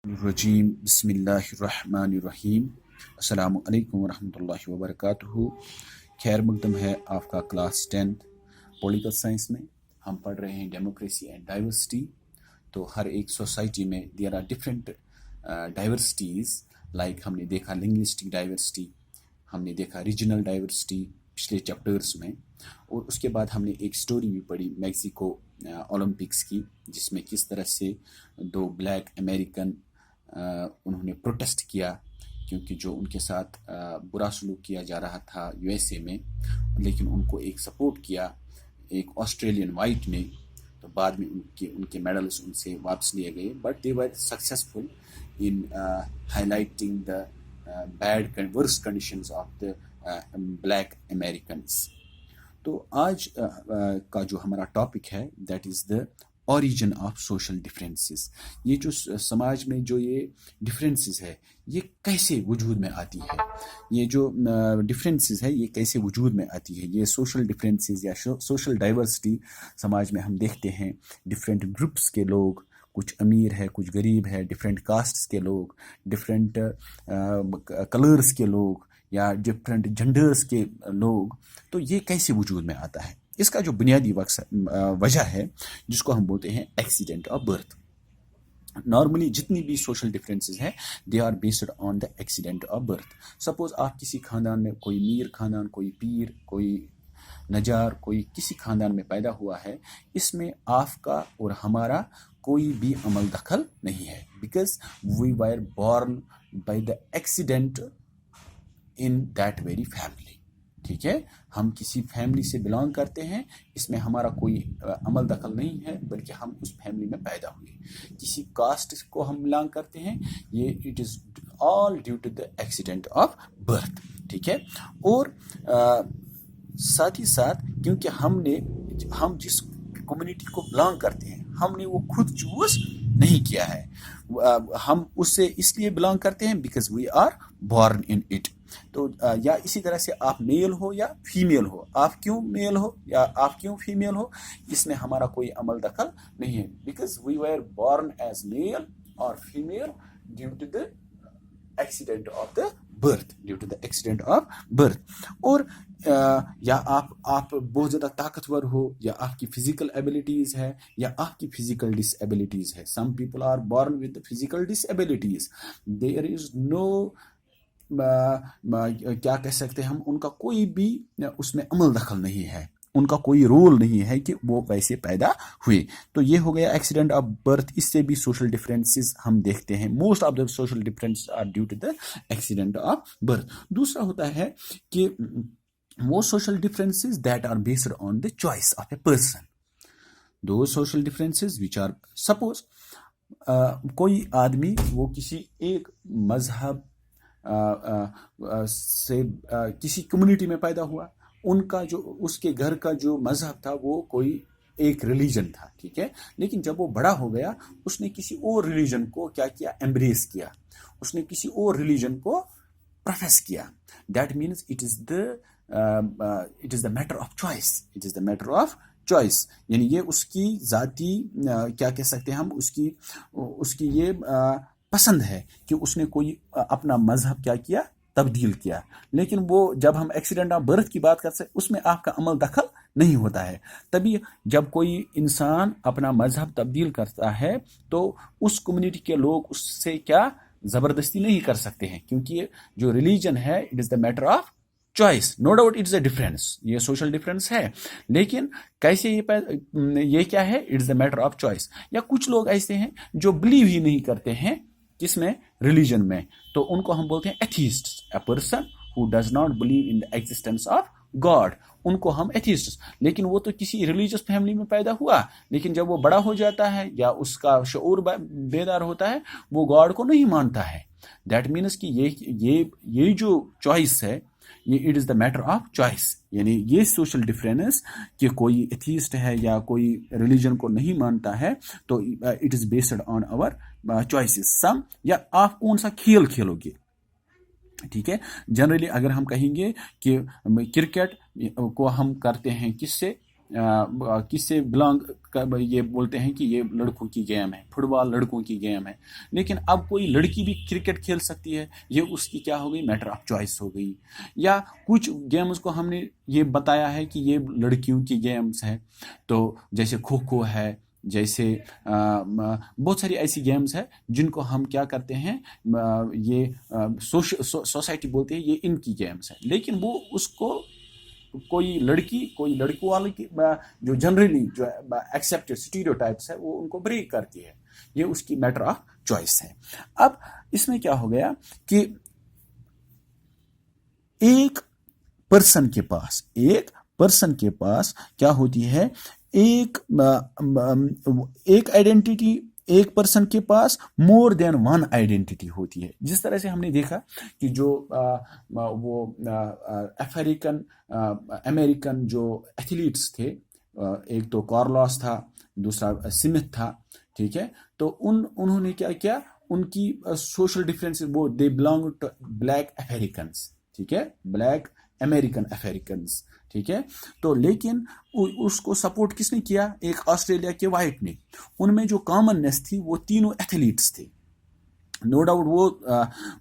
الرجیم بسم اللہ الرحمن الرحیم السلام علیکم ورحمۃ اللہ وبرکاتہ۔ خیر مقدم ہے آپ کا کلاس 10 پولیٹیکل سائنس میں۔ ہم پڑھ رہے ہیں ڈیموکریسی اینڈ ڈائیورسٹی۔ تو ہر ایک سوسائٹی میں there are different diversities, like ہم نے دیکھا لنگوسٹک ڈائیورسٹی، ہم نے دیکھا ریجنل ڈائیورسٹی پچھلے چیپٹرز میں، اور اس کے بعد ہم نے ایک سٹوری بھی پڑھی میکسیکو اولمپکس کی، جس میں کس طرح سے دو بلیک امریکن انہوں نے پروٹیسٹ کیا کیونکہ جو ان کے ساتھ برا سلوک کیا جا رہا تھا یو ایس اے میں، لیکن ان کو ایک سپورٹ کیا ایک آسٹریلین وائٹ نے، تو بعد میں ان کے میڈلز ان سے واپس لیے گئے، but they were successful in highlighting the bad worse conditions of the black Americans. تو آج کا جو ہمارا ٹاپک ہے that is the origin of social differences. یہ جو سماج میں جو یہ ڈفرینسز ہے یہ کیسے وجود میں آتی ہے، یہ جو ڈفرینسز ہے یہ کیسے وجود میں آتی ہے، یہ سوشل ڈفرینسز یا سوشل ڈائیورسٹی سماج میں ہم دیکھتے ہیں ڈفرینٹ گروپس کے لوگ، کچھ امیر ہے کچھ غریب ہے، ڈفرینٹ کاسٹس کے لوگ، ڈفرینٹ کلرز کے لوگ یا ڈفرینٹ جنڈرز کے لوگ، تو یہ کیسے وجود میں آتا ہے؟ اس کا جو بنیادی وجہ ہے جس کو ہم بولتے ہیں ایکسیڈنٹ آف برتھ۔ نارملی جتنی بھی سوشل ڈفرینسز ہیں they are based on the accident of birth. Suppose آپ کسی خاندان میں، کوئی میر خاندان، کوئی پیر، کوئی نجار، کوئی کسی خاندان میں پیدا ہوا ہے، اس میں آپ کا اور ہمارا کوئی بھی عمل دخل نہیں ہے، because we were born by the accident in that very family. ٹھیک ہے، ہم کسی فیملی سے بلانگ کرتے ہیں، اس میں ہمارا کوئی عمل دخل نہیں ہے، بلکہ ہم اس فیملی میں پیدا ہوئے۔ کسی کاسٹ کو ہم بلانگ کرتے ہیں، یہ it is all due to the accident of birth. ٹھیک ہے، اور ساتھ ہی ساتھ کیونکہ ہم جس کمیونٹی کو بلانگ کرتے ہیں ہم نے وہ خود چوز نہیں کیا ہے، ہم اس سے اس لیے بلانگ کرتے ہیں because we are born in it. تو یا اسی طرح سے آپ میل ہو یا فیمیل ہو، آپ کیوں میل ہو یا آپ کیوں فیمیل ہو، اس میں ہمارا کوئی عمل دخل نہیں ہے، because we were born as male اور female due to the accident of the birth, due to the accident of birth. اور یا آپ بہت زیادہ طاقتور ہو، یا آپ کی فزیکل ایبلٹیز ہے، یا آپ کی فزیکل ڈس ایبلٹیز ہے۔ Some people are born with physical disabilities, there is no کیا کہہ سکتے ہیں ہم، ان کا کوئی بھی اس میں عمل دخل نہیں ہے، ان کا کوئی رول نہیں ہے کہ وہ ویسے پیدا ہوئے۔ تو یہ ہو گیا ایکسیڈنٹ آف برتھ۔ اس سے بھی سوشل ڈفرینسز ہم دیکھتے ہیں، most of the social differences are due to the accident of birth. دوسرا ہوتا ہے کہ وہ social differences that are based on the choice of a person. دو social differences which are, suppose کوئی آدمی وہ کسی ایک مذہب سے کسی کمیونٹی میں پیدا ہوا، ان کا جو اس کے گھر کا جو مذہب تھا وہ کوئی ایک ریلیجن تھا، ٹھیک ہے، لیکن جب وہ بڑا ہو گیا اس نے کسی اور ریلیجن کو کیا کیا، ایمبریس کیا، اس نے کسی اور ریلیجن کو پروفیس کیا۔ That means it is the matter of choice, it is the matter of choice, یعنی یہ اس کی ذاتی کیا کہہ سکتے ہیں ہم، اس کی یہ پسند ہے کہ اس نے کوئی اپنا مذہب کیا تبدیل کیا، لیکن وہ جب ہم ایکسیڈنٹ آف برتھ کی بات کرتے ہیں اس میں آپ کا عمل دخل نہیں ہوتا ہے۔ تبھی جب کوئی انسان اپنا مذہب تبدیل کرتا ہے تو اس کمیونٹی کے لوگ اس سے کیا زبردستی نہیں کر سکتے ہیں، کیونکہ یہ جو ریلیجن ہے it is the matter of choice. No doubt it is a difference, یہ سوشل ڈفرینس ہے، لیکن کیسے یہ کیا ہے، it is the matter of choice. یا کچھ لوگ ایسے ہیں جو بلیو ہی نہیں کرتے ہیں کس میں، ریلیجن میں، تو ان کو ہم بولتے ہیں atheist, a person who does not believe in the existence of God, ان کو ہم ایتھیسٹ۔ لیکن وہ تو کسی ریلیجس فیملی میں پیدا ہوا، لیکن جب وہ بڑا ہو جاتا ہے یا اس کا شعور بیدار ہوتا ہے وہ گاڈ کو نہیں مانتا ہے۔ دیٹ مینس کہ یہ جو چوائس ہے یہ it is the matter of choice, یعنی یہ سوشل ڈفرینس کہ کوئی ایتھیسٹ ہے یا کوئی ریلیجن کو نہیں مانتا ہے تو it is based on our choices. Some یا آپ کون سا کھیل کھیلو گے، ٹھیک ہے، جنرلی اگر ہم کہیں گے کہ کرکٹ کو ہم کرتے ہیں کس سے، किससे बिलोंग, ये बोलते हैं कि ये लड़कों की गेम है, फुटबॉल लड़कों की गेम है। लेकिन अब कोई लड़की भी क्रिकेट खेल सकती है, ये उसकी क्या हो गई, मैटर ऑफ चॉइस हो गई। या कुछ गेम्स को हमने ये बताया है कि ये लड़कियों की गेम्स है, तो जैसे खो खो है, जैसे बहुत सारी ऐसी गेम्स है जिनको हम क्या करते हैं, ये सोसाइटी बोलते हैं ये इनकी गेम्स है। लेकिन वो उसको कोई लड़कों वाले की जो जनरली जो एक्सेप्टेड स्टीरियोटाइप्स है वो उनको ब्रेक करती है, ये उसकी मैटर ऑफ चॉइस है। अब इसमें क्या हो गया कि एक पर्सन के पास क्या होती है, एक आइडेंटिटी, एक पर्सन के पास मोर देन वन आइडेंटिटी होती है। जिस तरह से हमने देखा कि जो अमेरिकन जो एथलीट्स थे, एक तो कार्लोस था, दूसरा स्मिथ था, ठीक है। तो उन्होंने क्या किया, उनकी सोशल डिफरेंसेस, वो they belong to black Americans, ठीक है, ब्लैक अमेरिकन अमेरिकन्स, ठीक है। तो लेकिन उसको सपोर्ट किसने किया, एक ऑस्ट्रेलिया के वाइट ने। उनमें जो कॉमननेस थी वो तीनों एथलीट्स थे। नो डाउट वो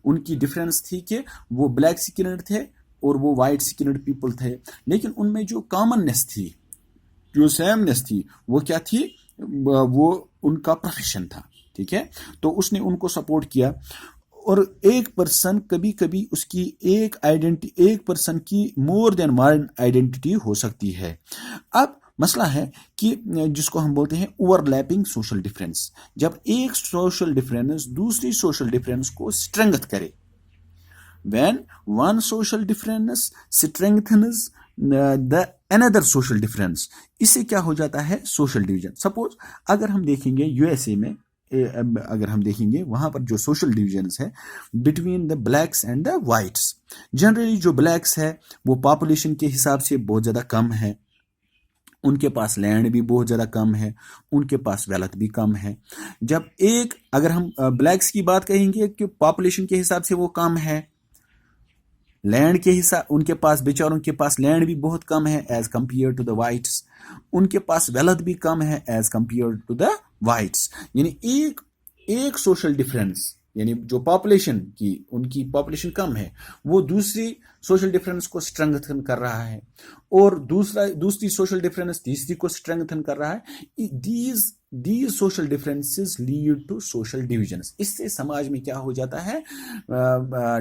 उनकी डिफरेंस थी कि वो ब्लैक स्किन्ड थे और वो वाइट स्किन्ड पीपल थे, लेकिन उनमें जो कॉमननेस थी, जो सेमनेस थी, वो क्या थी, वो उनका प्रोफेशन था, ठीक है। तो उसने उनको सपोर्ट किया। और एक पर्सन कभी कभी उसकी एक पर्सन की मोर देन वन आइडेंटिटी हो सकती है। अब मसला है कि जिसको हम बोलते हैं ओवरलैपिंग सोशल डिफरेंस, जब एक सोशल डिफरेंस दूसरी सोशल डिफरेंस को स्ट्रेंथ करे, when one social difference strengthens the another social difference, इससे क्या हो जाता है, सोशल डिवीजन। सपोज अगर हम देखेंगे यूएसए में, अगर हम देखेंगे वहां पर जो सोशल डिविजन्स है between the blacks and the whites, generally जो ब्लैक्स है वो पॉपुलेशन के हिसाब से बहुत ज़्यादा कम है, उनके पास लैंड भी बहुत ज़्यादा कम है, उनके पास वेल्थ भी कम है। जब अगर हम ब्लैक्स की बात कहेंगे कि पॉपुलेशन के हिसाब से वो कम है, लैंड के हिसाब, उनके पास बेचारों के पास लैंड भी बहुत कम है as compare to the whites, उनके पास वेल्थ भी कम है as compare to the whites. यानी एक सोशल डिफरेंस, यानी जो पॉपुलेशन की, उनकी पॉपुलेशन कम है, वो दूसरी सोशल डिफरेंस को स्ट्रेंथन कर रहा है, और दूसरी सोशल डिफरेंस तीसरी को स्ट्रेंथन कर रहा है। These social differences lead to social divisions. इससे समाज में क्या हो जाता है,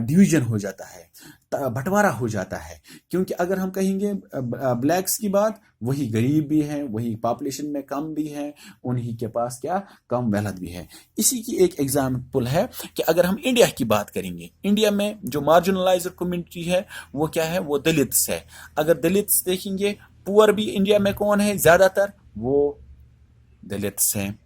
डिवीजन हो जाता है, बंटवारा हो जाता है। क्योंकि अगर हम कहेंगे ब्लैक्स की बात, वही गरीब भी हैं, वही पॉपुलेशन में कम भी हैं, उन्हीं के पास क्या कम वेल्थ भी है। इसी की एक एग्जाम्पल है कि अगर हम इंडिया की बात करेंगे, इंडिया में जो मार्जिनलाइज्ड कम्युनिटी है वो क्या है, वो दलित्स है। अगर दलित्स देखेंगे, पुअर भी इंडिया में कौन है ज्यादातर, वो दलित्स हैं।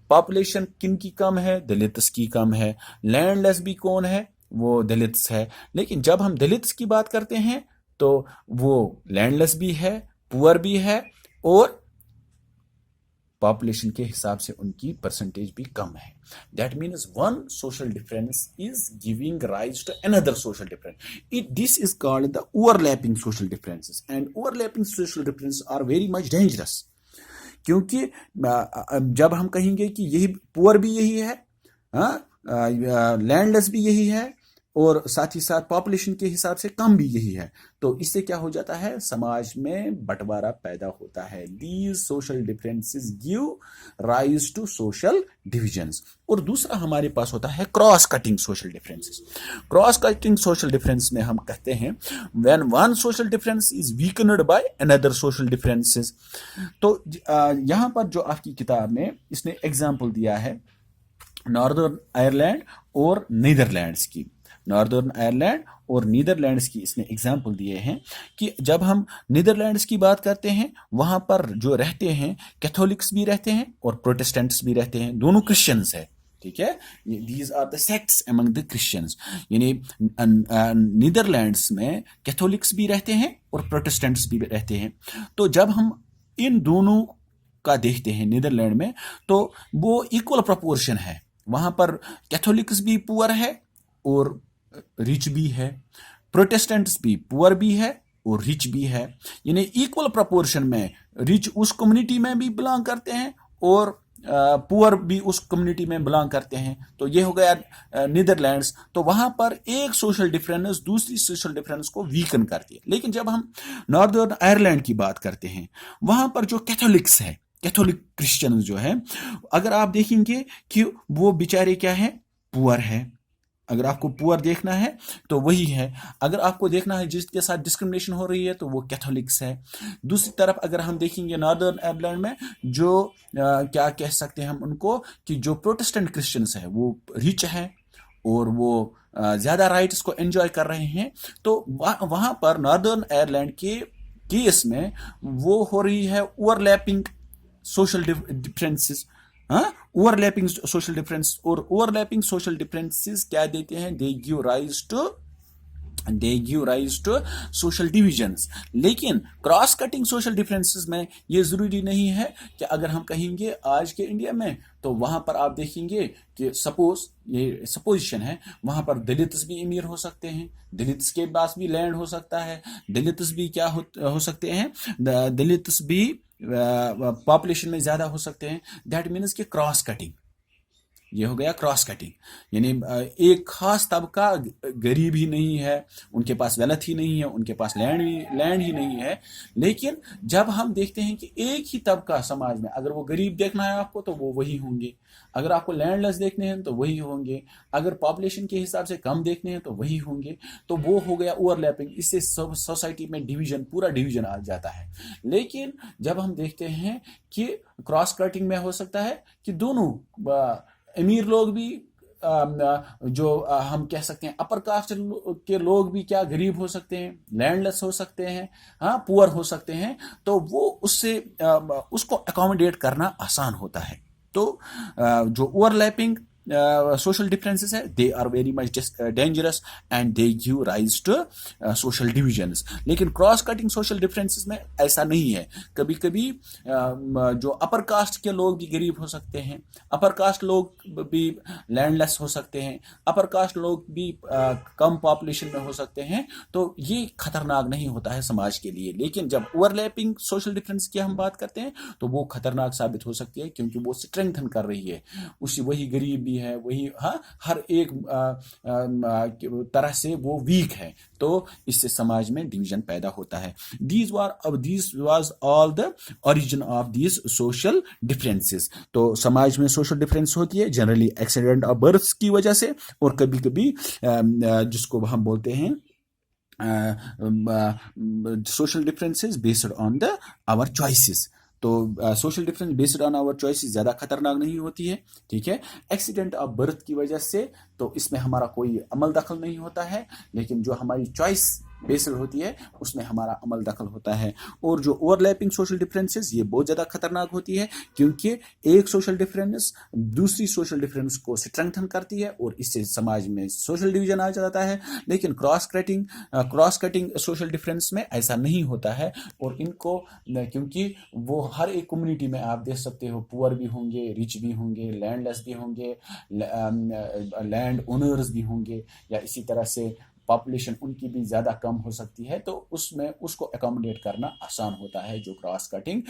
पॉपुलेशन किन की कम है, दलित्स की कम है। लैंडलेस भी कौन है, वो दलित्स है। लेकिन जब हम दलित्स की बात करते हैं तो वो लैंडलेस भी है, पुअर भी है, और पॉपुलेशन के हिसाब से उनकी परसेंटेज भी कम है। That means one social difference is giving rise to another social difference. This is called the overlapping social differences, and overlapping social difference are very much dangerous. क्योंकि जब हम कहेंगे कि यही पुअर भी यही है, लैंडलेस भी यही है, और साथ ही साथ पॉपुलेशन के हिसाब से कम भी यही है, तो इससे क्या हो जाता है, समाज में बंटवारा पैदा होता है। These social differences give rise to social divisions. और दूसरा हमारे पास होता है cross cutting social differences. Cross cutting social difference में हम कहते हैं when one social difference is weakened by another social differences. तो यहाँ पर जो आपकी किताब में इसने एग्जाम्पल दिया है नॉर्दर्न आयरलैंड और नीदरलैंड्स की, नॉर्दर्न आयरलैंड और नीदरलैंड्स की इसने एग्जाम्पल दिए हैं कि जब हम नीदरलैंड्स की बात करते हैं, वहाँ पर जो रहते हैं कैथोलिक्स भी रहते हैं और प्रोटेस्टेंट्स भी रहते हैं, दोनों क्रिश्चियंस है, ठीक है। These are the sects among the Christians. यानी नीदरलैंड्स में कैथोलिक्स भी रहते हैं और प्रोटेस्टेंट्स भी रहते हैं। तो जब हम इन दोनों का देखते हैं नीदरलैंड में, तो वो इक्वल प्रोपोर्शन है। वहाँ पर कैथोलिक्स भी पुअर है और रिच भी है, प्रोटेस्टेंट्स भी पुअर भी है اور रिच भी है, यानी इक्वल प्रोपोर्शन में रिच उस कम्युनिटी में भी बिलोंग करते हैं और पुअर भी उस कम्युनिटी में बिलोंग करते हैं। तो ये हो गया नीदरलैंड्स। तो वहाँ पर एक सोशल डिफरेंस दूसरी सोशल डिफरेंस को वीकन करती है। लेकिन जब हम नॉर्दर्न आयरलैंड की बात करते हैं, वहाँ पर जो कैथोलिक्स है, कैथोलिक क्रिश्चियन जो है, अगर आप देखेंगे कि वो बेचारे क्या है, पुअर है। अगर आपको पुअर देखना है तो वही है, अगर आपको देखना है जिसके साथ डिस्क्रिमिनेशन हो रही है तो वो कैथोलिक्स है। दूसरी तरफ अगर हम देखेंगे नॉर्दर्न आयरलैंड में जो क्या कह सकते हैं हम उनको, कि जो प्रोटेस्टेंट क्रिश्चियंस है वो रिच है और वो ज़्यादा राइट्स को एंजॉय कर रहे हैं। तो वहाँ पर नॉर्दर्न आयरलैंड के केस में वो हो रही है ओवरलैपिंग सोशल डिफरेंसेस। हाँ, ओवरलैपिंग सोशल डिफरेंस, और ओवरलैपिंग सोशल डिफरेंसेस क्या देते हैं, they give rise to social divisions. लेकिन क्रॉस कटिंग सोशल डिफरेंसेस में ये ज़रूरी नहीं है कि अगर हम कहेंगे आज के इंडिया में, तो वहाँ पर आप देखेंगे कि सपोज, ये सपोजिशन है, वहाँ पर दलित्स भी अमीर हो सकते हैं, दलित्स के पास भी लैंड हो सकता है, दलित्स भी क्या हो सकते हैं, दलित्स भी पॉपुलेशन में ज़्यादा हो सकते हैं। दैट मीन्स कि क्रॉस कटिंग, ये हो गया क्रॉस कटिंग, यानी एक खास तबका गरीब ही नहीं है, उनके पास वेल्थ ही नहीं है, उनके पास लैंड ही नहीं है। लेकिन जब हम देखते हैं कि एक ही तबका समाज में, अगर वो गरीब देखना है आपको तो वो वही होंगे, अगर आपको लैंडलेस देखने हैं तो वही होंगे, अगर पॉपुलेशन के हिसाब से कम देखने हैं तो वही होंगे। तो वो हो गया ओवरलैपिंग, इससे सब सोसाइटी में डिवीजन, पूरा डिवीजन आ जाता है। लेकिन जब हम देखते हैं कि क्रॉस कटिंग में हो सकता है कि दोनों अमीर लोग भी, जो हम कह सकते हैं अपर कास्ट के लोग भी क्या गरीब हो सकते हैं, लैंडलेस हो सकते हैं, हाँ, पुअर हो सकते हैं। तो वो उसको अकोमोडेट करना आसान होता है। तो जो ओवरलैपिंग सोशल डिफरेंसेस है, they are very much dangerous and they give rise to social divisions. लेकिन क्रॉस कटिंग सोशल डिफरेंसेस में ऐसा नहीं है। कभी कभी जो अपर कास्ट के लोग भी गरीब हो सकते हैं, अपर कास्ट लोग भी लैंडलेस हो सकते हैं, अपर कास्ट लोग भी कम पॉपुलेशन में हो सकते हैं। तो ये खतरनाक नहीं होता है समाज के लिए। लेकिन जब ओवरलैपिंग सोशल डिफरेंस की हम बात करते हैं तो वो खतरनाक साबित हो सकती है, क्योंकि वो स्ट्रेंथन कर रही है, वही गरीब भी है, वही, हाँ, हर एक तरह से वो वीक है। तो इससे समाज में डिवीजन पैदा होता है। These was all the origin of these social differences। तो समाज में सोशल डिफरेंस होती है जनरली एक्सीडेंट ऑफ बर्थ की वजह से, और कभी कभी जिसको हम बोलते हैं social differences based on the our choices. तो social difference based on our choices ज़्यादा खतरनाक नहीं होती है, ठीक है। एक्सीडेंट ऑफ बर्थ की वजह से तो इसमें हमारा कोई अमल दखल नहीं होता है, लेकिन जो हमारी चॉइस बेस्ड होती है उसमें हमारा अमल दखल होता है। और जो ओवरलैपिंग सोशल डिफरेंसेस, ये बहुत ज़्यादा खतरनाक होती है, क्योंकि एक सोशल डिफरेंस दूसरी सोशल डिफरेंस को स्ट्रेंथन करती है और इससे समाज में सोशल डिवीजन आ जाता है। लेकिन क्रॉस कटिंग सोशल डिफरेंस में ऐसा नहीं होता है। और इनको, क्योंकि वो हर एक कम्युनिटी में आप देख सकते हो, पुअर भी होंगे, रिच भी होंगे, लैंडलेस भी होंगे, लैंड ओनर्स भी होंगे, या इसी तरह से पॉपुलेशन उनकी भी ज़्यादा कम हो सकती है। तो उसमें उसको अकोमोडेट करना आसान होता है जो क्रॉस कटिंग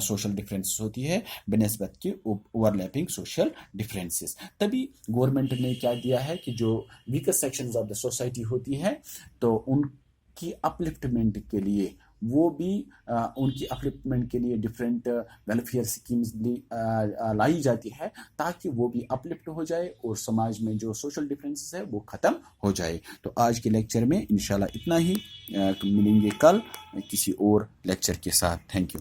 सोशल डिफरेंसेस होती है बनिस्बत की ओवरलैपिंग सोशल डिफरेंसेस। तभी गवर्नमेंट ने क्या दिया है कि जो weaker sections of the society होती है, तो उनकी अपलिफ्टमेंट के लिए, वो भी उनकी अपलिफ्टमेंट के लिए डिफरेंट वेलफेयर स्कीम्स भी लाई जाती है, ताकि वो भी अपलिफ्ट हो जाए और समाज में जो सोशल डिफरेंसेस है वो ख़त्म हो जाए। तो आज के लेक्चर में इंशाल्लाह इतना ही, मिलेंगे कल किसी और लेक्चर के साथ। Thank you.